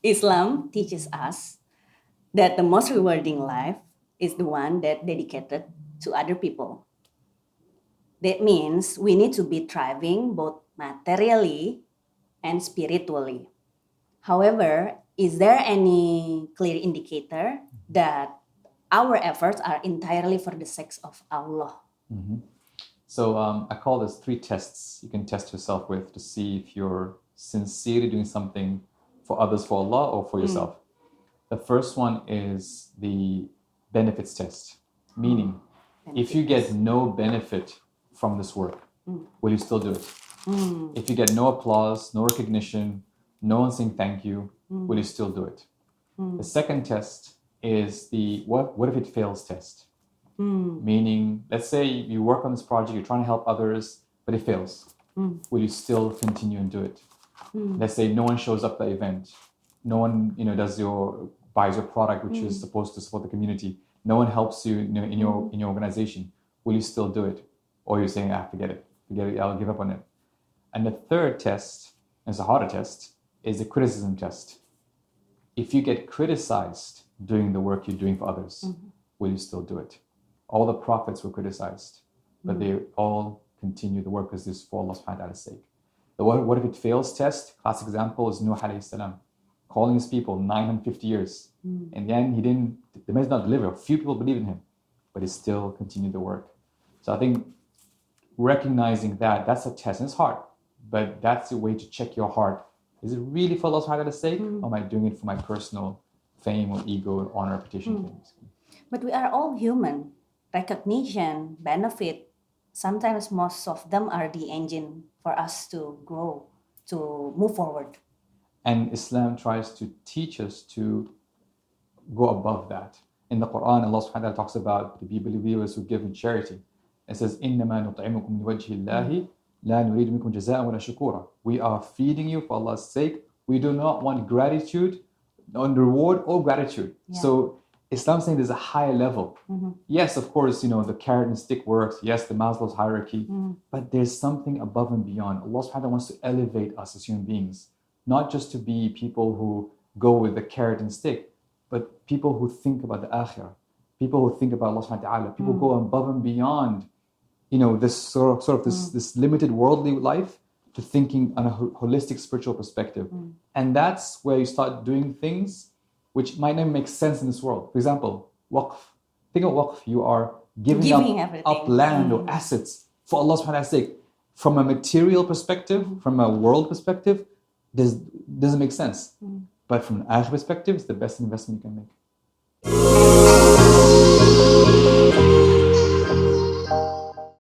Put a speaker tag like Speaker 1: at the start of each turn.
Speaker 1: Islam teaches us that the most rewarding life is the one that dedicated to other people. That means we need to be thriving both materially and spiritually. However, is there any clear indicator that our efforts are entirely for the sake of Allah?
Speaker 2: So I call this 3 tests you can test yourself with to see if you're sincerely doing something for others, for Allah, or for yourself. The first one is the benefits test, meaning if you get no benefit from this work, will you still do it? If you get no applause, no recognition, no one saying thank you, will you still do it? The second test is the what if it fails test. Meaning, let's say you work on this project, you're trying to help others, but it fails. Will you still continue and do it? Let's say no one shows up at the event, no one buys your product, which is supposed to support the community. No one helps you, in your organization. Will you still do it, or you're saying, forget it, I'll give up on it? And the third test, and it's a harder test, is the criticism test. If you get criticized doing the work you're doing for others, will you still do it? All the prophets were criticized, but they all continue the work because this is for Allah SWT sake. The what if it fails test, classic example is Nuh alayhi salam, calling his people 950 years. In the end, the message not deliver. A few people believe in him, but he still continued the work. So I think recognizing that's a test, and it's hard, but that's a way to check your heart. Is it really for Allah SWT's sake, or am I doing it for my personal fame or ego or honor, reputation?
Speaker 1: But we are all human. Recognition, benefit, sometimes most of them are the engine for us to grow, to move forward.
Speaker 2: And Islam tries to teach us to go above that. In the Quran, Allah SWT talks about the believers who give in charity. It says, إِنَّمَا نُطْعِمُكُمْ لِوَجْهِ اللَّهِ لَا نُرِيدُ مِنكُمْ جَزَاءً وَلَا شُكُورًا. We are feeding you for Allah's sake. We do not want gratitude, no reward or gratitude. Yeah. So Islam is saying there's a higher level. Yes, of course, the carrot and stick works. Yes, the Maslow's hierarchy. But there's something above and beyond. Allah SWT wants to elevate us as human beings. Not just to be people who go with the carrot and stick, but people who think about the akhirah, people who think about Allah SWT, people go above and beyond, this sort of this limited worldly life to thinking on a holistic spiritual perspective. And that's where you start doing things which might not make sense in this world. For example, waqf. Think of waqf. You are giving up land or assets for Allah SWT's sake. From a material perspective, from a world perspective, doesn't make sense. But from an akhirah perspective, it's the best investment you can make.